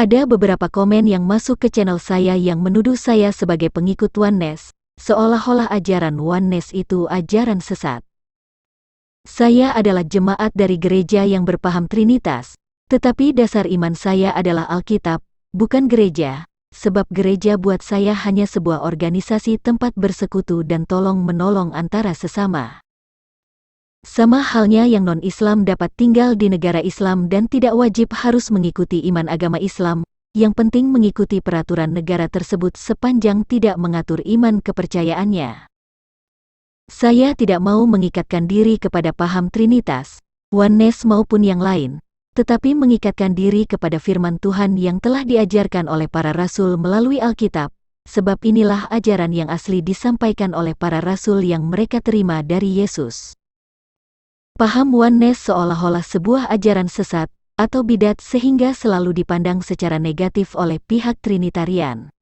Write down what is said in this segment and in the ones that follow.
Ada beberapa komen yang masuk ke channel saya yang menuduh saya sebagai pengikut Oneness, seolah-olah ajaran Oneness itu ajaran sesat. Saya adalah jemaat dari gereja yang berpaham Trinitas, tetapi dasar iman saya adalah Alkitab, bukan gereja, sebab gereja buat saya hanya sebuah organisasi tempat bersekutu dan tolong-menolong antara sesama. Sama halnya yang non-Islam dapat tinggal di negara Islam dan tidak wajib harus mengikuti iman agama Islam, yang penting mengikuti peraturan negara tersebut sepanjang tidak mengatur iman kepercayaannya. Saya tidak mau mengikatkan diri kepada paham Trinitas, Oneness maupun yang lain, tetapi mengikatkan diri kepada firman Tuhan yang telah diajarkan oleh para rasul melalui Alkitab, sebab inilah ajaran yang asli disampaikan oleh para rasul yang mereka terima dari Yesus. Paham Oneness seolah-olah sebuah ajaran sesat atau bidat sehingga selalu dipandang secara negatif oleh pihak Trinitarian.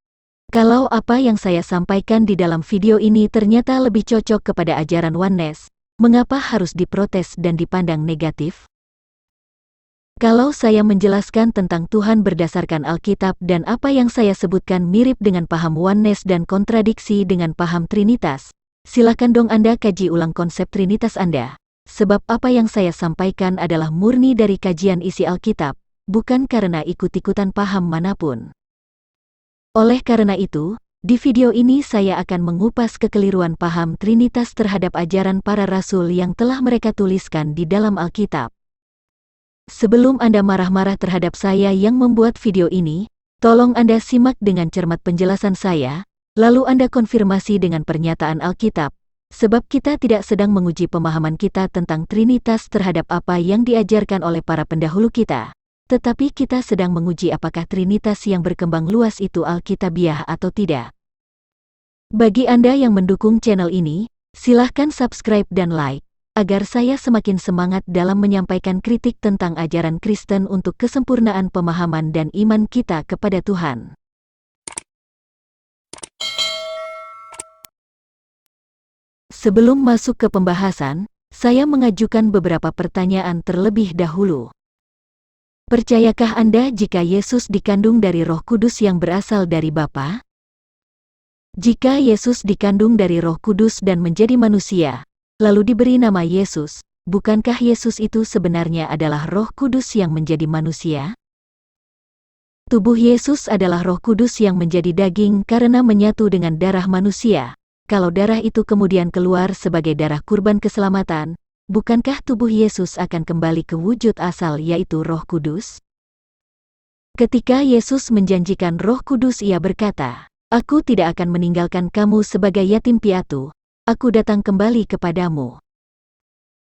Kalau apa yang saya sampaikan di dalam video ini ternyata lebih cocok kepada ajaran Oneness, mengapa harus diprotes dan dipandang negatif? Kalau saya menjelaskan tentang Tuhan berdasarkan Alkitab dan apa yang saya sebutkan mirip dengan paham Oneness dan kontradiksi dengan paham Trinitas, silakan dong Anda kaji ulang konsep Trinitas Anda. Sebab apa yang saya sampaikan adalah murni dari kajian isi Alkitab, bukan karena ikut-ikutan paham manapun. Oleh karena itu, di video ini saya akan mengupas kekeliruan paham Trinitas terhadap ajaran para rasul yang telah mereka tuliskan di dalam Alkitab. Sebelum Anda marah-marah terhadap saya yang membuat video ini, tolong Anda simak dengan cermat penjelasan saya, lalu Anda konfirmasi dengan pernyataan Alkitab. Sebab kita tidak sedang menguji pemahaman kita tentang Trinitas terhadap apa yang diajarkan oleh para pendahulu kita, tetapi kita sedang menguji apakah Trinitas yang berkembang luas itu Alkitabiah atau tidak. Bagi Anda yang mendukung channel ini, silahkan subscribe dan like, agar saya semakin semangat dalam menyampaikan kritik tentang ajaran Kristen untuk kesempurnaan pemahaman dan iman kita kepada Tuhan. Sebelum masuk ke pembahasan, saya mengajukan beberapa pertanyaan terlebih dahulu. Percayakah Anda jika Yesus dikandung dari Roh Kudus yang berasal dari Bapa? Jika Yesus dikandung dari Roh Kudus dan menjadi manusia, lalu diberi nama Yesus, bukankah Yesus itu sebenarnya adalah Roh Kudus yang menjadi manusia? Tubuh Yesus adalah Roh Kudus yang menjadi daging karena menyatu dengan darah manusia. Kalau darah itu kemudian keluar sebagai darah kurban keselamatan, bukankah tubuh Yesus akan kembali ke wujud asal yaitu Roh Kudus? Ketika Yesus menjanjikan Roh Kudus ia berkata, "Aku tidak akan meninggalkan kamu sebagai yatim piatu, aku datang kembali kepadamu.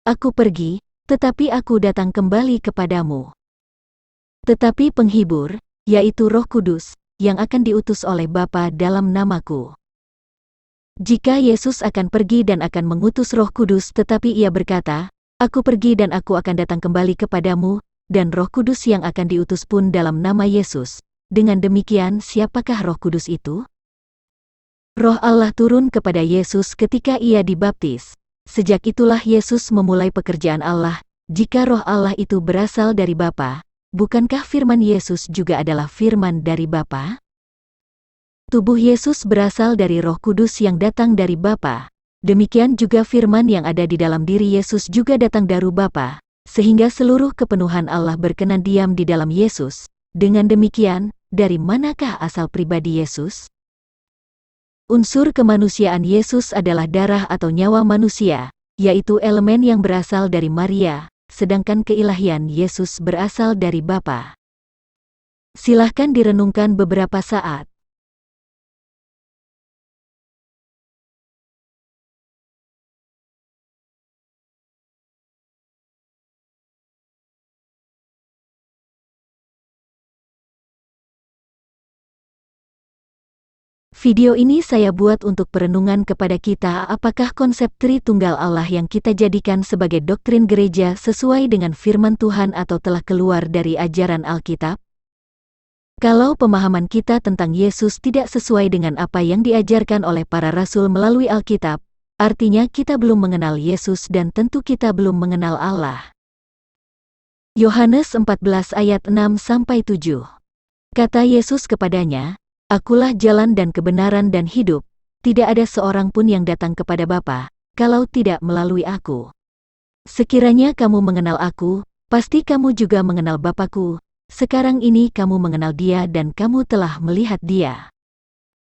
Aku pergi, tetapi aku datang kembali kepadamu." Tetapi penghibur, yaitu Roh Kudus, yang akan diutus oleh Bapa dalam namaku. Jika Yesus akan pergi dan akan mengutus Roh Kudus tetapi ia berkata, "Aku pergi dan aku akan datang kembali kepadamu," dan Roh Kudus yang akan diutus pun dalam nama Yesus. Dengan demikian siapakah Roh Kudus itu? Roh Allah turun kepada Yesus ketika ia dibaptis. Sejak itulah Yesus memulai pekerjaan Allah. Jika Roh Allah itu berasal dari Bapa, bukankah firman Yesus juga adalah firman dari Bapa? Tubuh Yesus berasal dari Roh Kudus yang datang dari Bapa. Demikian juga firman yang ada di dalam diri Yesus juga datang dari Bapa, sehingga seluruh kepenuhan Allah berkenan diam di dalam Yesus. Dengan demikian, dari manakah asal pribadi Yesus? Unsur kemanusiaan Yesus adalah darah atau nyawa manusia, yaitu elemen yang berasal dari Maria, sedangkan keilahian Yesus berasal dari Bapa. Silahkan direnungkan beberapa saat. Video ini saya buat untuk perenungan kepada kita apakah konsep Tritunggal Allah yang kita jadikan sebagai doktrin gereja sesuai dengan firman Tuhan atau telah keluar dari ajaran Alkitab? Kalau pemahaman kita tentang Yesus tidak sesuai dengan apa yang diajarkan oleh para rasul melalui Alkitab, artinya kita belum mengenal Yesus dan tentu kita belum mengenal Allah. Yohanes 14 ayat 6-7. Kata Yesus kepadanya, "Akulah jalan dan kebenaran dan hidup. Tidak ada seorang pun yang datang kepada Bapa, kalau tidak melalui Aku. Sekiranya kamu mengenal Aku, pasti kamu juga mengenal Bapa-Ku. Sekarang ini kamu mengenal Dia dan kamu telah melihat Dia."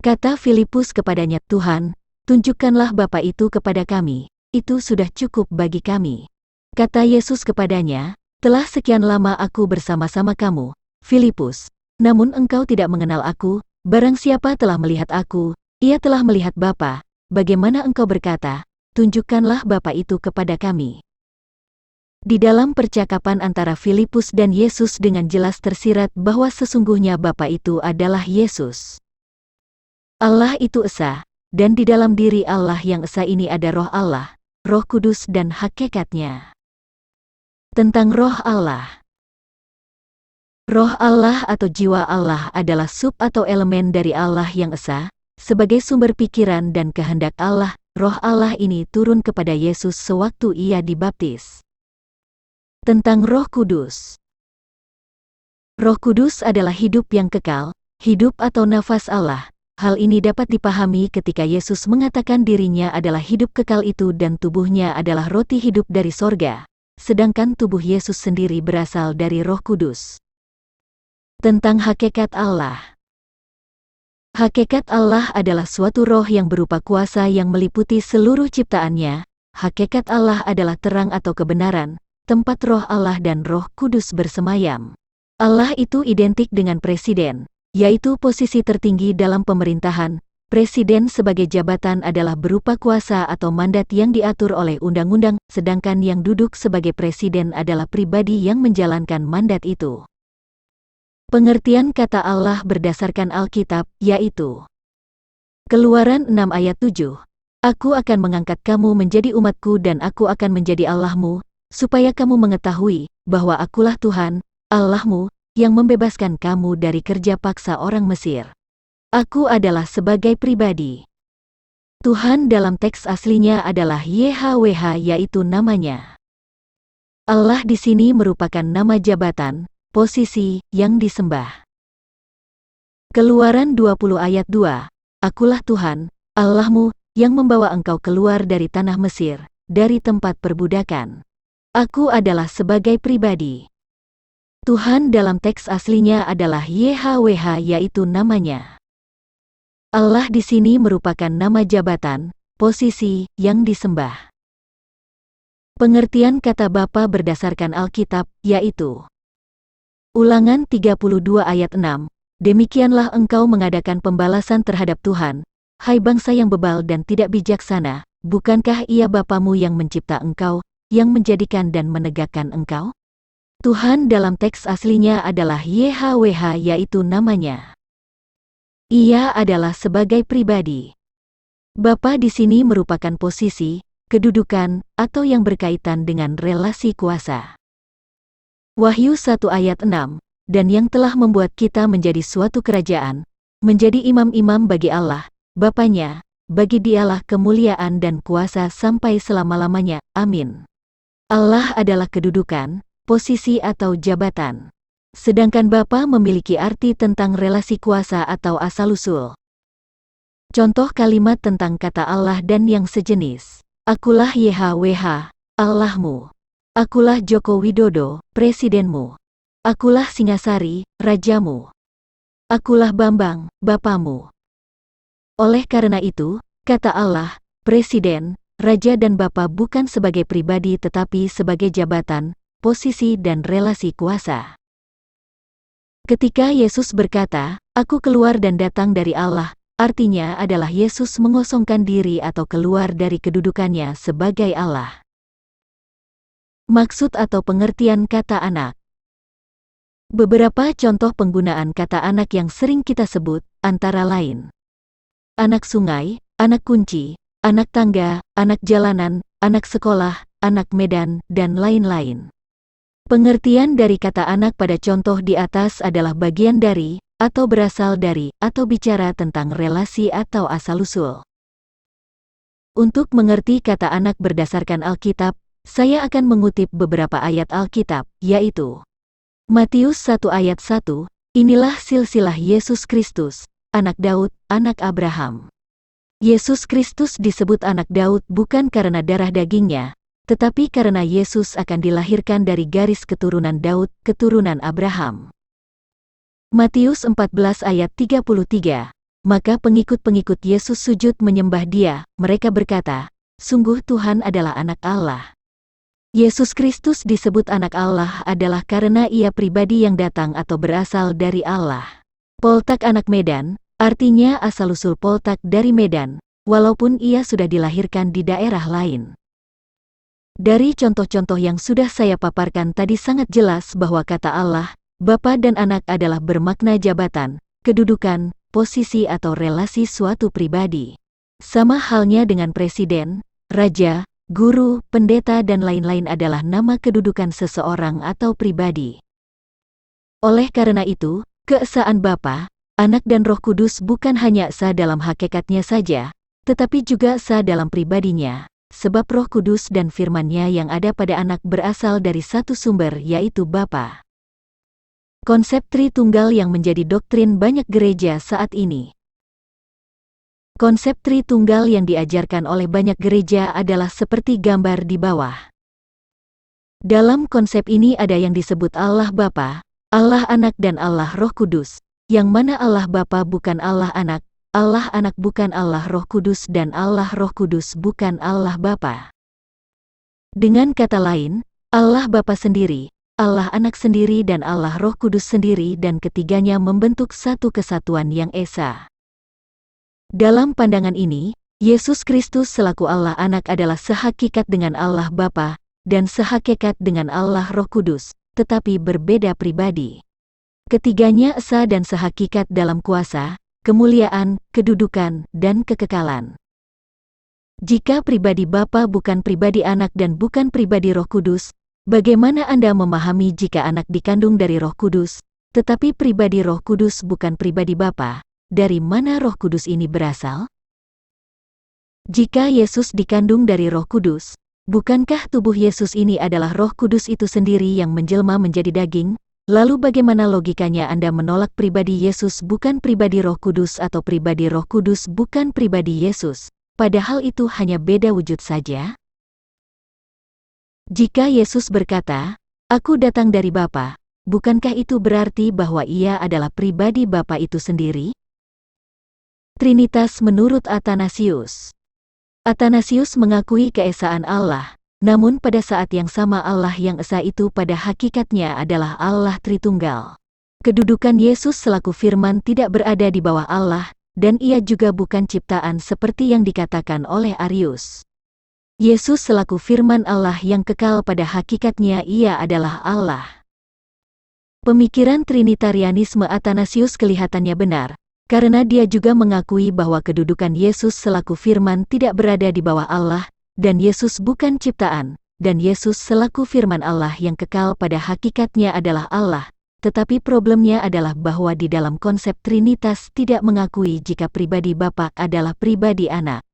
Kata Filipus kepadanya, "Tuhan, tunjukkanlah Bapa itu kepada kami, itu sudah cukup bagi kami." Kata Yesus kepadanya, "Telah sekian lama Aku bersama-sama kamu, Filipus, namun engkau tidak mengenal Aku. Barang siapa telah melihat Aku, ia telah melihat Bapa. Bagaimana engkau berkata, 'Tunjukkanlah Bapa itu kepada kami'?" Di dalam percakapan antara Filipus dan Yesus dengan jelas tersirat bahwa sesungguhnya Bapa itu adalah Yesus. Allah itu esa, dan di dalam diri Allah yang esa ini ada Roh Allah, Roh Kudus dan hakikatnya. Tentang Roh Allah. Roh Allah atau jiwa Allah adalah sub atau elemen dari Allah yang esa, sebagai sumber pikiran dan kehendak Allah. Roh Allah ini turun kepada Yesus sewaktu ia dibaptis. Tentang Roh Kudus. Roh Kudus adalah hidup yang kekal, hidup atau nafas Allah. Hal ini dapat dipahami ketika Yesus mengatakan dirinya adalah hidup kekal itu dan tubuhnya adalah roti hidup dari sorga, sedangkan tubuh Yesus sendiri berasal dari Roh Kudus. Tentang hakikat Allah. Hakikat Allah adalah suatu roh yang berupa kuasa yang meliputi seluruh ciptaannya. Hakikat Allah adalah terang atau kebenaran, tempat Roh Allah dan Roh Kudus bersemayam. Allah itu identik dengan presiden, yaitu posisi tertinggi dalam pemerintahan. Presiden sebagai jabatan adalah berupa kuasa atau mandat yang diatur oleh undang-undang, sedangkan yang duduk sebagai presiden adalah pribadi yang menjalankan mandat itu. Pengertian kata Allah berdasarkan Alkitab, yaitu Keluaran 6 ayat 7. "Aku akan mengangkat kamu menjadi umatku dan aku akan menjadi Allahmu, supaya kamu mengetahui bahwa Akulah Tuhan, Allahmu, yang membebaskan kamu dari kerja paksa orang Mesir." Aku adalah sebagai pribadi. Tuhan dalam teks aslinya adalah YHWH, yaitu namanya. Allah di sini merupakan nama jabatan, posisi yang disembah. Keluaran 20 ayat 2. "Akulah Tuhan, Allahmu, yang membawa engkau keluar dari tanah Mesir, dari tempat perbudakan." Aku adalah sebagai pribadi. Tuhan dalam teks aslinya adalah YHWH, yaitu namanya. Allah di sini merupakan nama jabatan, posisi yang disembah. Pengertian kata Bapa berdasarkan Alkitab, yaitu Ulangan 32 ayat 6, "Demikianlah engkau mengadakan pembalasan terhadap Tuhan, hai bangsa yang bebal dan tidak bijaksana, bukankah Ia Bapamu yang mencipta engkau, yang menjadikan dan menegakkan engkau?" Tuhan dalam teks aslinya adalah YHWH, yaitu namanya. Ia adalah sebagai pribadi. Bapa di sini merupakan posisi, kedudukan, atau yang berkaitan dengan relasi kuasa. Wahyu 1 ayat 6, "Dan yang telah membuat kita menjadi suatu kerajaan, menjadi imam-imam bagi Allah, Bapanya, bagi Dialah kemuliaan dan kuasa sampai selama-lamanya. Amin." Allah adalah kedudukan, posisi atau jabatan. Sedangkan Bapa memiliki arti tentang relasi kuasa atau asal-usul. Contoh kalimat tentang kata Allah dan yang sejenis. Akulah YHWH, Allahmu. Akulah Joko Widodo, presidenmu. Akulah Singasari, rajamu. Akulah Bambang, bapamu. Oleh karena itu, kata Allah, presiden, raja dan bapa bukan sebagai pribadi tetapi sebagai jabatan, posisi dan relasi kuasa. Ketika Yesus berkata, "Aku keluar dan datang dari Allah," artinya adalah Yesus mengosongkan diri atau keluar dari kedudukannya sebagai Allah. Maksud atau pengertian kata anak. Beberapa contoh penggunaan kata anak yang sering kita sebut, antara lain anak sungai, anak kunci, anak tangga, anak jalanan, anak sekolah, anak medan, dan lain-lain. Pengertian dari kata anak pada contoh di atas adalah bagian dari, atau berasal dari, atau bicara tentang relasi atau asal-usul. Untuk mengerti kata anak berdasarkan Alkitab, saya akan mengutip beberapa ayat Alkitab, yaitu Matius 1 ayat 1, Inilah silsilah Yesus Kristus, anak Daud, anak Abraham. Yesus Kristus disebut anak Daud bukan karena darah dagingnya, tetapi karena Yesus akan dilahirkan dari garis keturunan Daud, keturunan Abraham. Matius 14 ayat 33. Maka pengikut-pengikut Yesus sujud menyembah Dia, mereka berkata, "Sungguh Tuhan adalah anak Allah." Yesus Kristus disebut anak Allah adalah karena Ia pribadi yang datang atau berasal dari Allah. Poltak anak Medan, artinya asal-usul Poltak dari Medan, walaupun Ia sudah dilahirkan di daerah lain. Dari contoh-contoh yang sudah saya paparkan tadi sangat jelas bahwa kata Allah, Bapa dan Anak adalah bermakna jabatan, kedudukan, posisi atau relasi suatu pribadi. Sama halnya dengan presiden, raja, guru, pendeta dan lain-lain adalah nama kedudukan seseorang atau pribadi. Oleh karena itu, keesaan Bapa, Anak dan Roh Kudus bukan hanya esa dalam hakikatnya saja, tetapi juga esa dalam pribadinya, sebab Roh Kudus dan firman-Nya yang ada pada Anak berasal dari satu sumber yaitu Bapa. Konsep Tritunggal yang menjadi doktrin banyak gereja saat ini. Konsep Tritunggal yang diajarkan oleh banyak gereja adalah seperti gambar di bawah. Dalam konsep ini ada yang disebut Allah Bapa, Allah Anak dan Allah Roh Kudus, yang mana Allah Bapa bukan Allah Anak, Allah Anak bukan Allah Roh Kudus dan Allah Roh Kudus bukan Allah Bapa. Dengan kata lain, Allah Bapa sendiri, Allah Anak sendiri dan Allah Roh Kudus sendiri dan ketiganya membentuk satu kesatuan yang esa. Dalam pandangan ini, Yesus Kristus selaku Allah Anak adalah sehakikat dengan Allah Bapa dan sehakikat dengan Allah Roh Kudus, tetapi berbeda pribadi. Ketiganya esa dan sehakikat dalam kuasa, kemuliaan, kedudukan, dan kekekalan. Jika pribadi Bapa bukan pribadi Anak dan bukan pribadi Roh Kudus, bagaimana Anda memahami jika Anak dikandung dari Roh Kudus, tetapi pribadi Roh Kudus bukan pribadi Bapa? Dari mana Roh Kudus ini berasal? Jika Yesus dikandung dari Roh Kudus, bukankah tubuh Yesus ini adalah Roh Kudus itu sendiri yang menjelma menjadi daging? Lalu bagaimana logikanya Anda menolak pribadi Yesus bukan pribadi Roh Kudus atau pribadi Roh Kudus bukan pribadi Yesus, padahal itu hanya beda wujud saja? Jika Yesus berkata, "Aku datang dari Bapa," bukankah itu berarti bahwa Ia adalah pribadi Bapa itu sendiri? Trinitas menurut Athanasius. Athanasius mengakui keesaan Allah, namun pada saat yang sama Allah yang esa itu pada hakikatnya adalah Allah Tritunggal. Kedudukan Yesus selaku firman tidak berada di bawah Allah, dan Ia juga bukan ciptaan seperti yang dikatakan oleh Arius. Yesus selaku firman Allah yang kekal pada hakikatnya Ia adalah Allah. Pemikiran Trinitarianisme Athanasius kelihatannya benar, karena dia juga mengakui bahwa kedudukan Yesus selaku firman tidak berada di bawah Allah, dan Yesus bukan ciptaan, dan Yesus selaku firman Allah yang kekal pada hakikatnya adalah Allah, tetapi problemnya adalah bahwa di dalam konsep Trinitas tidak mengakui jika pribadi Bapa adalah pribadi Anak.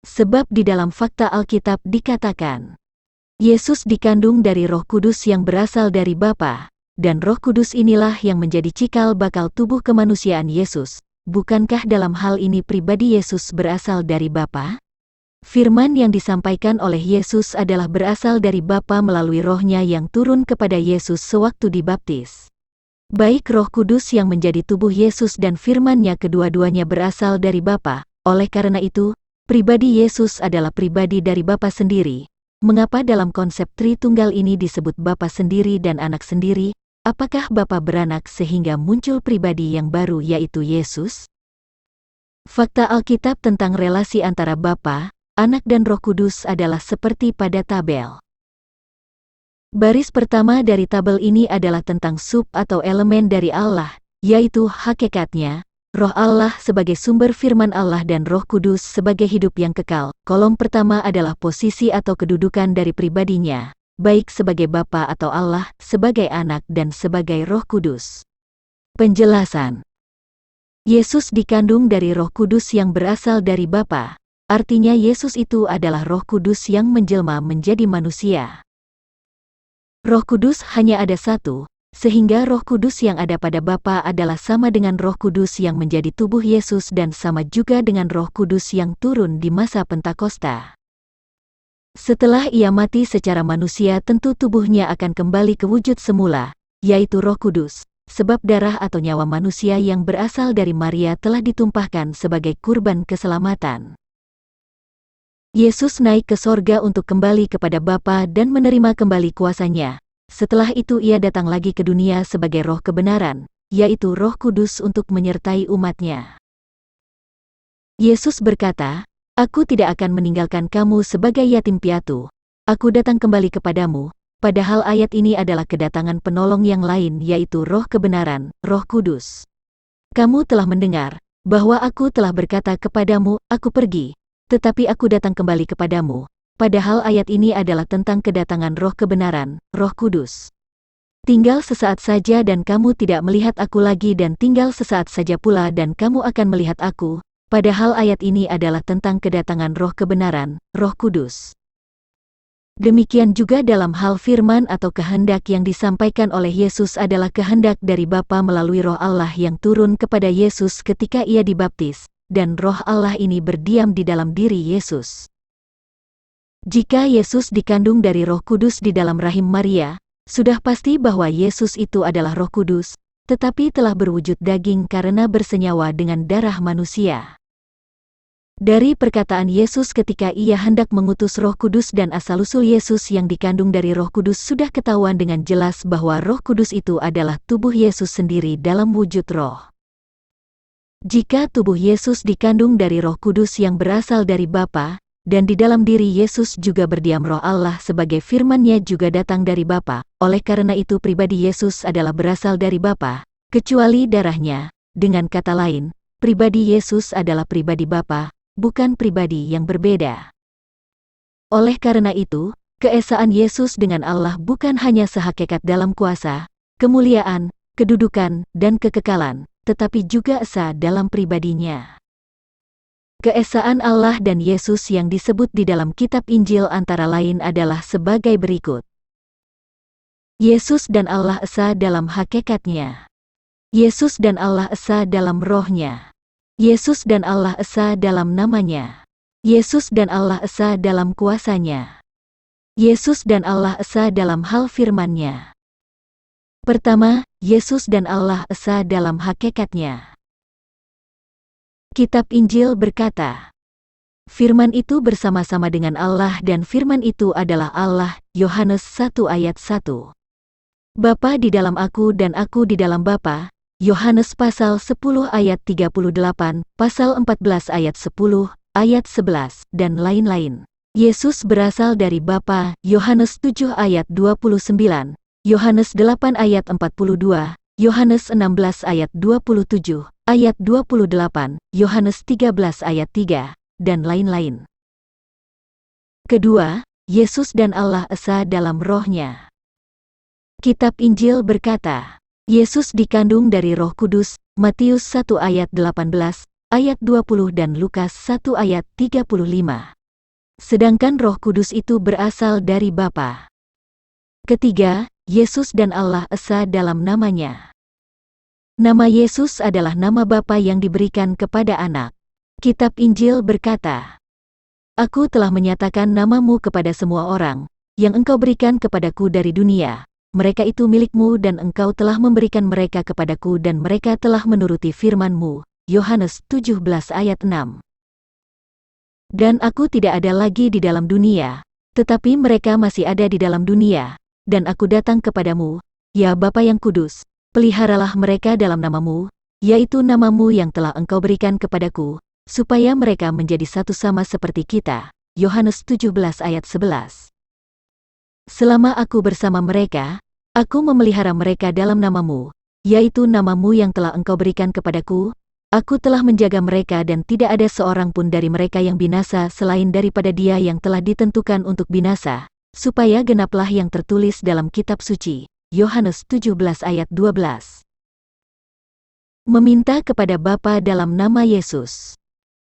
Sebab di dalam fakta Alkitab dikatakan, Yesus dikandung dari Roh Kudus yang berasal dari Bapa, dan Roh Kudus inilah yang menjadi cikal bakal tubuh kemanusiaan Yesus. Bukankah dalam hal ini pribadi Yesus berasal dari Bapa? Firman yang disampaikan oleh Yesus adalah berasal dari Bapa melalui Roh-Nya yang turun kepada Yesus sewaktu dibaptis. Baik Roh Kudus yang menjadi tubuh Yesus dan firman-Nya kedua-duanya berasal dari Bapa. Oleh karena itu, pribadi Yesus adalah pribadi dari Bapa sendiri. Mengapa dalam konsep Tritunggal ini disebut Bapa sendiri dan Anak sendiri? Apakah Bapa beranak sehingga muncul pribadi yang baru yaitu Yesus? Fakta Alkitab tentang relasi antara Bapa, Anak dan Roh Kudus adalah seperti pada tabel. Baris pertama dari tabel ini adalah tentang sub atau elemen dari Allah, yaitu hakikatnya, Roh Allah sebagai sumber firman Allah dan Roh Kudus sebagai hidup yang kekal. Kolom pertama adalah posisi atau kedudukan dari pribadinya, baik sebagai Bapa atau Allah, sebagai Anak dan sebagai Roh Kudus. Penjelasan. Yesus dikandung dari Roh Kudus yang berasal dari Bapa. Artinya Yesus itu adalah Roh Kudus yang menjelma menjadi manusia. Roh Kudus hanya ada satu, sehingga Roh Kudus yang ada pada Bapa adalah sama dengan Roh Kudus yang menjadi tubuh Yesus dan sama juga dengan Roh Kudus yang turun di masa Pentakosta. Setelah ia mati secara manusia, tentu tubuhnya akan kembali ke wujud semula, yaitu Roh Kudus, sebab darah atau nyawa manusia yang berasal dari Maria telah ditumpahkan sebagai kurban keselamatan. Yesus naik ke sorga untuk kembali kepada Bapa dan menerima kembali kuasanya. Setelah itu ia datang lagi ke dunia sebagai Roh kebenaran, yaitu Roh Kudus untuk menyertai umatnya. Yesus berkata, "Aku tidak akan meninggalkan kamu sebagai yatim piatu. Aku datang kembali kepadamu." Padahal ayat ini adalah kedatangan penolong yang lain, yaitu Roh kebenaran, Roh Kudus. Kamu telah mendengar bahwa aku telah berkata kepadamu, "Aku pergi, tetapi aku datang kembali kepadamu." Padahal ayat ini adalah tentang kedatangan Roh kebenaran, Roh Kudus. Tinggal sesaat saja dan kamu tidak melihat aku lagi, dan tinggal sesaat saja pula dan kamu akan melihat aku. Padahal ayat ini adalah tentang kedatangan Roh kebenaran, Roh Kudus. Demikian juga dalam hal firman atau kehendak yang disampaikan oleh Yesus adalah kehendak dari Bapa melalui Roh Allah yang turun kepada Yesus ketika ia dibaptis, dan Roh Allah ini berdiam di dalam diri Yesus. Jika Yesus dikandung dari Roh Kudus di dalam rahim Maria, sudah pasti bahwa Yesus itu adalah Roh Kudus, tetapi telah berwujud daging karena bersenyawa dengan darah manusia. Dari perkataan Yesus ketika ia hendak mengutus Roh Kudus dan asal-usul Yesus yang dikandung dari Roh Kudus sudah ketahuan dengan jelas bahwa Roh Kudus itu adalah tubuh Yesus sendiri dalam wujud roh. Jika tubuh Yesus dikandung dari Roh Kudus yang berasal dari Bapa, dan di dalam diri Yesus juga berdiam Roh Allah sebagai firman-Nya juga datang dari Bapa, oleh karena itu pribadi Yesus adalah berasal dari Bapa, kecuali darahnya. Dengan kata lain, pribadi Yesus adalah pribadi Bapa, bukan pribadi yang berbeda. Oleh karena itu, keesaan Yesus dengan Allah bukan hanya sehakikat dalam kuasa, kemuliaan, kedudukan, dan kekekalan, tetapi juga esa dalam pribadinya. Keesaan Allah dan Yesus yang disebut di dalam kitab Injil antara lain adalah sebagai berikut. Yesus dan Allah esa dalam hakikatnya. Yesus dan Allah esa dalam rohnya. Yesus dan Allah esa dalam namanya. Yesus dan Allah esa dalam kuasanya. Yesus dan Allah esa dalam hal firman-Nya. Pertama, Yesus dan Allah esa dalam hakikatnya. Kitab Injil berkata, firman itu bersama-sama dengan Allah dan firman itu adalah Allah, Yohanes 1 ayat 1. Bapa di dalam aku dan aku di dalam Bapa, Yohanes pasal 10 ayat 38, pasal 14 ayat 10, ayat 11, dan lain-lain. Yesus berasal dari Bapa, Yohanes 7 ayat 29, Yohanes 8 ayat 42, Yohanes 16 ayat 27, ayat 28, Yohanes 13 ayat 3, dan lain-lain. Kedua, Yesus dan Allah esa dalam rohnya. Kitab Injil berkata, Yesus dikandung dari Roh Kudus, Matius 1 ayat 18, ayat 20 dan Lukas 1 ayat 35. Sedangkan Roh Kudus itu berasal dari Bapa. Ketiga, Yesus dan Allah esa dalam namanya. Nama Yesus adalah nama Bapa yang diberikan kepada anak. Kitab Injil berkata, Aku telah menyatakan namamu kepada semua orang, yang engkau berikan kepadaku dari dunia. Mereka itu milikmu dan engkau telah memberikan mereka kepadaku dan mereka telah menuruti firman-Mu. Yohanes 17 ayat 6. Dan aku tidak ada lagi di dalam dunia, tetapi mereka masih ada di dalam dunia, dan aku datang kepadamu, ya Bapa yang kudus, peliharalah mereka dalam namamu, yaitu namamu yang telah engkau berikan kepadaku, supaya mereka menjadi satu sama seperti kita. Yohanes 17 ayat 11. Selama aku bersama mereka, aku memelihara mereka dalam namamu, yaitu namamu yang telah engkau berikan kepadaku. Aku telah menjaga mereka dan tidak ada seorang pun dari mereka yang binasa selain daripada dia yang telah ditentukan untuk binasa, supaya genaplah yang tertulis dalam kitab suci. Yohanes 17 ayat 12. Meminta kepada Bapa dalam nama Yesus.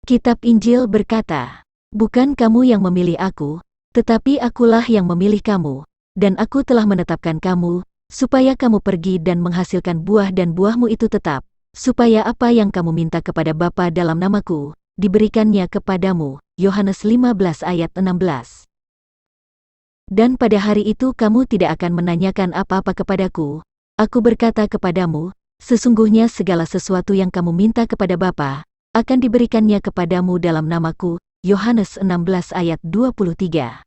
Kitab Injil berkata, Bukan kamu yang memilih aku, tetapi akulah yang memilih kamu, dan aku telah menetapkan kamu, supaya kamu pergi dan menghasilkan buah dan buahmu itu tetap, supaya apa yang kamu minta kepada Bapa dalam namaku, diberikannya kepadamu. Yohanes 15 ayat 16. Dan pada hari itu kamu tidak akan menanyakan apa-apa kepadaku. Aku berkata kepadamu, sesungguhnya segala sesuatu yang kamu minta kepada Bapa, akan diberikannya kepadamu dalam namaku. Yohanes 16 ayat 23.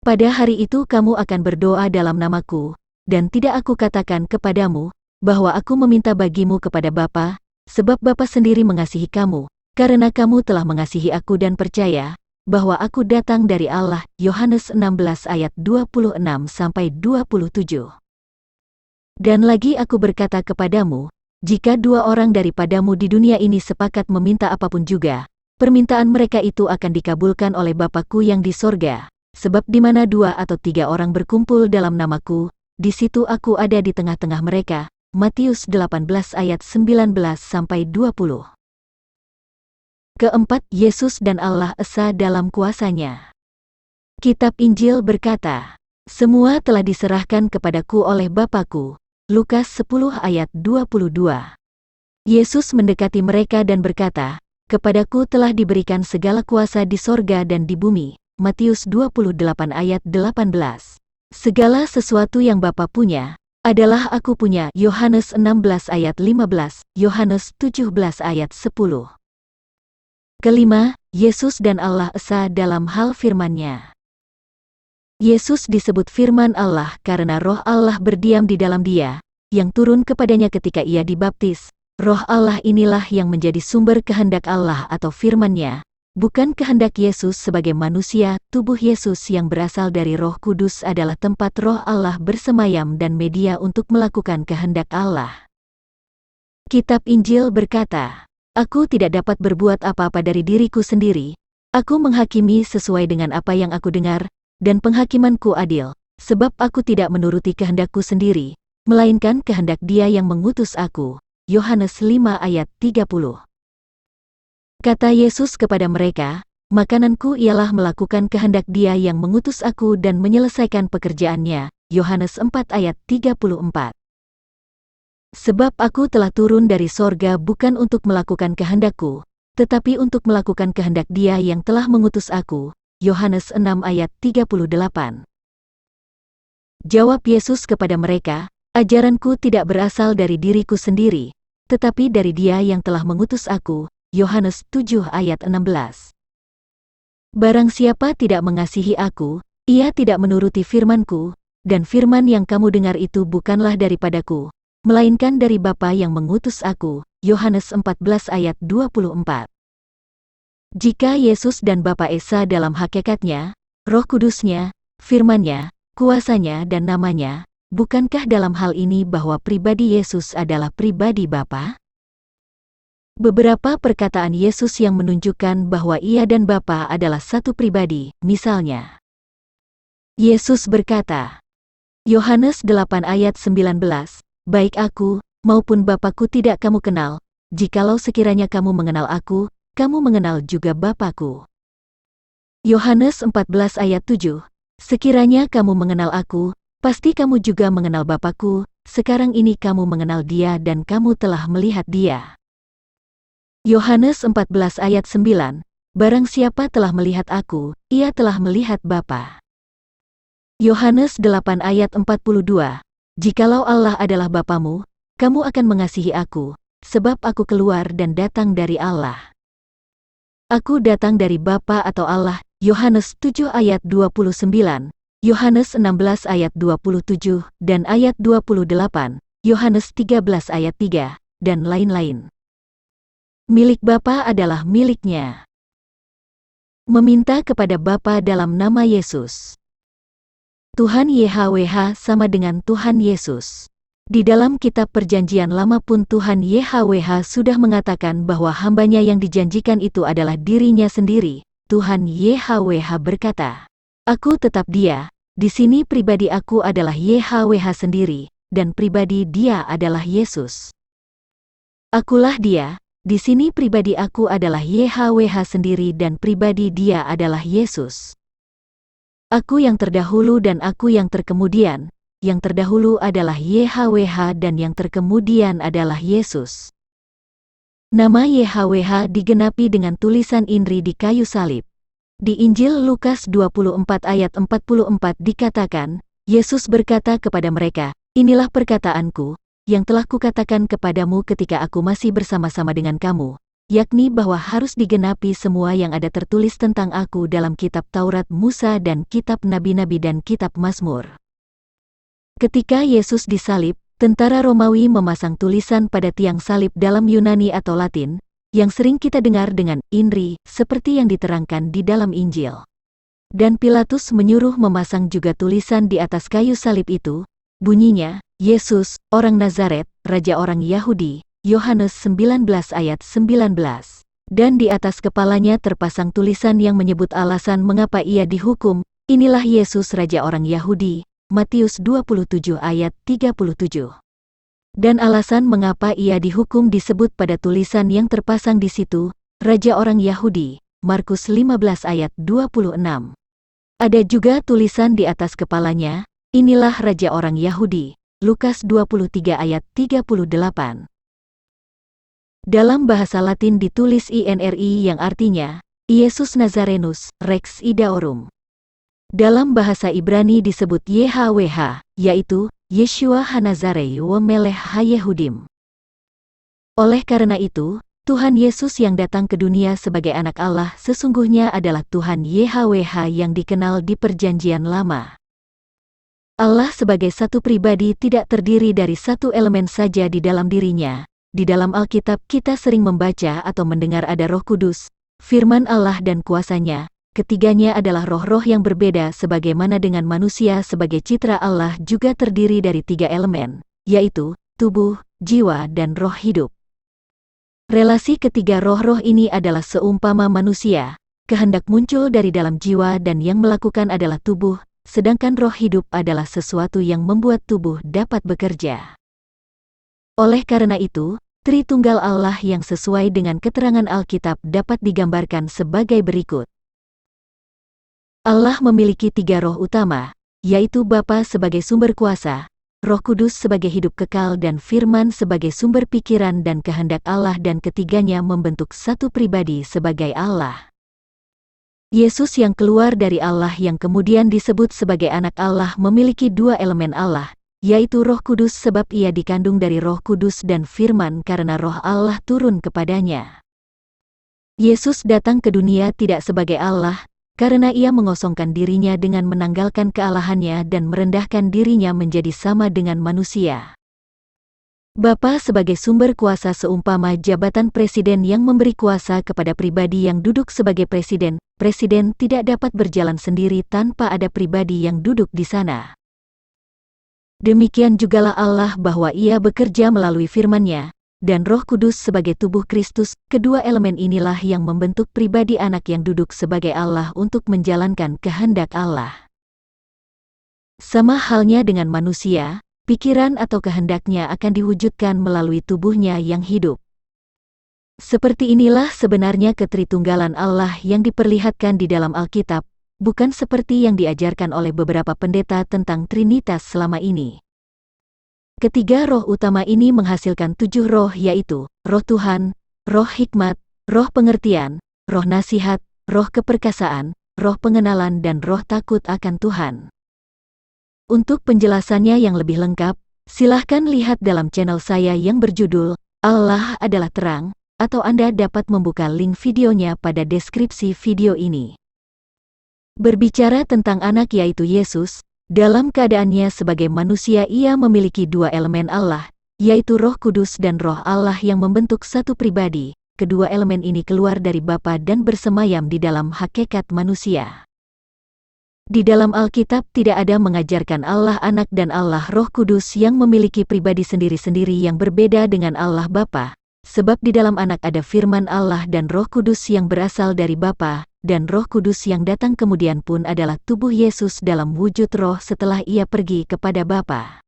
Pada hari itu kamu akan berdoa dalam namaku, dan tidak aku katakan kepadamu, bahwa aku meminta bagimu kepada Bapa, sebab Bapa sendiri mengasihi kamu, karena kamu telah mengasihi aku dan percaya, bahwa aku datang dari Allah. Yohanes 16 ayat 26-27. Dan lagi aku berkata kepadamu, jika dua orang daripadamu di dunia ini sepakat meminta apapun juga, permintaan mereka itu akan dikabulkan oleh Bapa-Ku yang di sorga. Sebab di mana 2 atau 3 orang berkumpul dalam namaku, di situ aku ada di tengah-tengah mereka. Matius 18 ayat 19-20. Keempat, Yesus dan Allah Esa dalam kuasanya. Kitab Injil berkata, semua telah diserahkan kepadaku oleh Bapa-Ku. Lukas 10 ayat 22. Yesus mendekati mereka dan berkata, kepadaku telah diberikan segala kuasa di sorga dan di bumi. Matius 28 ayat 18. Segala sesuatu yang Bapa punya, adalah aku punya. Yohanes 16 ayat 15, Yohanes 17 ayat 10. Kelima, Yesus dan Allah Esa dalam hal firman-Nya. Yesus disebut firman Allah karena roh Allah berdiam di dalam Dia, yang turun kepadanya ketika Ia dibaptis. Roh Allah inilah yang menjadi sumber kehendak Allah atau firman-Nya, bukan kehendak Yesus sebagai manusia. Tubuh Yesus yang berasal dari Roh Kudus adalah tempat Roh Allah bersemayam dan media untuk melakukan kehendak Allah. Kitab Injil berkata, aku tidak dapat berbuat apa-apa dari diriku sendiri. Aku menghakimi sesuai dengan apa yang aku dengar, dan penghakimanku adil, sebab aku tidak menuruti kehendakku sendiri, melainkan kehendak Dia yang mengutus aku. Yohanes 5 ayat 30. Kata Yesus kepada mereka, makananku ialah melakukan kehendak Dia yang mengutus aku dan menyelesaikan pekerjaannya. Yohanes 4 ayat 34. Sebab aku telah turun dari sorga bukan untuk melakukan kehendakku, tetapi untuk melakukan kehendak Dia yang telah mengutus aku. Yohanes 6 ayat 38. Jawab Yesus kepada mereka, ajaranku tidak berasal dari diriku sendiri, tetapi dari Dia yang telah mengutus aku. Yohanes 7 ayat 16. Barang siapa tidak mengasihi aku, ia tidak menuruti firmanku, dan firman yang kamu dengar itu bukanlah daripadaku, melainkan dari Bapa yang mengutus aku. Yohanes 14 ayat 24. Jika Yesus dan Bapa Esa dalam hakikatnya, Roh Kudusnya, firman-Nya, kuasanya dan namanya, bukankah dalam hal ini bahwa pribadi Yesus adalah pribadi Bapa? Beberapa perkataan Yesus yang menunjukkan bahwa Ia dan Bapa adalah satu pribadi, misalnya. Yesus berkata, Yohanes 8 ayat 19, baik aku, maupun Bapa-Ku tidak kamu kenal, jikalau sekiranya kamu mengenal aku, kamu mengenal juga Bapa-Ku. Yohanes 14 ayat 7, sekiranya kamu mengenal aku, pasti kamu juga mengenal Bapa-Ku, sekarang ini kamu mengenal Dia dan kamu telah melihat Dia. Yohanes 14 ayat 9, barang siapa telah melihat aku, ia telah melihat Bapa. Yohanes 8 ayat 42, jikalau Allah adalah Bapamu, kamu akan mengasihi aku, sebab aku keluar dan datang dari Allah. Aku datang dari Bapa atau Allah. Yohanes 7 ayat 29, Yohanes 16 ayat 27 dan ayat 28, Yohanes 13 ayat 3, dan lain-lain. Milik Bapa adalah miliknya. Meminta kepada Bapa dalam nama Yesus. Tuhan YHWH sama dengan Tuhan Yesus. Di dalam kitab Perjanjian Lama pun Tuhan YHWH sudah mengatakan bahwa hambanya yang dijanjikan itu adalah dirinya sendiri. Tuhan YHWH berkata, aku tetap Dia, di sini pribadi aku adalah YHWH sendiri, dan pribadi Dia adalah Yesus. Akulah Dia. Di sini pribadi aku adalah YHWH sendiri dan pribadi Dia adalah Yesus. Aku yang terdahulu dan aku yang terkemudian, yang terdahulu adalah YHWH dan yang terkemudian adalah Yesus. Nama YHWH digenapi dengan tulisan INRI di kayu salib. Di Injil Lukas 24 ayat 44 dikatakan, Yesus berkata kepada mereka, "Inilah perkataanku, yang telah kukatakan kepadamu ketika aku masih bersama-sama dengan kamu, yakni bahwa harus digenapi semua yang ada tertulis tentang aku dalam kitab Taurat Musa dan kitab Nabi-Nabi dan kitab Mazmur." Ketika Yesus disalib, tentara Romawi memasang tulisan pada tiang salib dalam Yunani atau Latin, yang sering kita dengar dengan INRI, seperti yang diterangkan di dalam Injil. Dan Pilatus menyuruh memasang juga tulisan di atas kayu salib itu, bunyinya, Yesus, orang Nazaret, Raja orang Yahudi, Yohanes 19 ayat 19. Dan di atas kepalanya terpasang tulisan yang menyebut alasan mengapa ia dihukum, inilah Yesus Raja orang Yahudi, Matius 27 ayat 37. Dan alasan mengapa ia dihukum disebut pada tulisan yang terpasang di situ, Raja orang Yahudi, Markus 15 ayat 26. Ada juga tulisan di atas kepalanya, inilah Raja orang Yahudi, Lukas 23 ayat 38. Dalam bahasa Latin ditulis INRI yang artinya, Iesus Nazarenus, Rex Idaorum. Dalam bahasa Ibrani disebut YHWH, yaitu, Yeshua HaNazarei wa Melech HaYehudim. Oleh karena itu, Tuhan Yesus yang datang ke dunia sebagai anak Allah sesungguhnya adalah Tuhan YHWH yang dikenal di Perjanjian Lama. Allah sebagai satu pribadi tidak terdiri dari satu elemen saja di dalam dirinya. Di dalam Alkitab kita sering membaca atau mendengar ada Roh Kudus, firman Allah dan kuasanya. Ketiganya adalah roh-roh yang berbeda sebagaimana dengan manusia sebagai citra Allah juga terdiri dari tiga elemen, yaitu tubuh, jiwa, dan roh hidup. Relasi ketiga roh-roh ini adalah seumpama manusia, kehendak muncul dari dalam jiwa dan yang melakukan adalah tubuh, sedangkan roh hidup adalah sesuatu yang membuat tubuh dapat bekerja. Oleh karena itu, Tritunggal Allah yang sesuai dengan keterangan Alkitab dapat digambarkan sebagai berikut. Allah memiliki tiga roh utama, yaitu Bapa sebagai sumber kuasa, Roh Kudus sebagai hidup kekal dan Firman sebagai sumber pikiran dan kehendak Allah dan ketiganya membentuk satu pribadi sebagai Allah. Yesus yang keluar dari Allah yang kemudian disebut sebagai anak Allah memiliki dua elemen Allah, yaitu Roh Kudus sebab ia dikandung dari Roh Kudus dan Firman karena Roh Allah turun kepadanya. Yesus datang ke dunia tidak sebagai Allah, karena ia mengosongkan dirinya dengan menanggalkan kealahannya dan merendahkan dirinya menjadi sama dengan manusia. Bapa sebagai sumber kuasa seumpama jabatan presiden yang memberi kuasa kepada pribadi yang duduk sebagai presiden. Presiden tidak dapat berjalan sendiri tanpa ada pribadi yang duduk di sana. Demikian jugalah Allah bahwa ia bekerja melalui firman-Nya, dan Roh Kudus sebagai tubuh Kristus, kedua elemen inilah yang membentuk pribadi anak yang duduk sebagai Allah untuk menjalankan kehendak Allah. Sama halnya dengan manusia, pikiran atau kehendaknya akan diwujudkan melalui tubuhnya yang hidup. Seperti inilah sebenarnya ketritunggalan Allah yang diperlihatkan di dalam Alkitab, bukan seperti yang diajarkan oleh beberapa pendeta tentang Trinitas selama ini. Ketiga roh utama ini menghasilkan tujuh roh yaitu, roh Tuhan, roh hikmat, roh pengertian, roh nasihat, roh keperkasaan, roh pengenalan dan roh takut akan Tuhan. Untuk penjelasannya yang lebih lengkap, silahkan lihat dalam channel saya yang berjudul, Allah adalah Terang, atau Anda dapat membuka link videonya pada deskripsi video ini. Berbicara tentang anak yaitu Yesus, dalam keadaannya sebagai manusia ia memiliki dua elemen Allah, yaitu Roh Kudus dan Roh Allah yang membentuk satu pribadi. Kedua elemen ini keluar dari Bapa dan bersemayam di dalam hakikat manusia. Di dalam Alkitab tidak ada mengajarkan Allah Anak dan Allah Roh Kudus yang memiliki pribadi sendiri-sendiri yang berbeda dengan Allah Bapa, sebab di dalam Anak ada firman Allah dan Roh Kudus yang berasal dari Bapa. Dan Roh Kudus yang datang kemudian pun adalah tubuh Yesus dalam wujud roh setelah ia pergi kepada Bapa.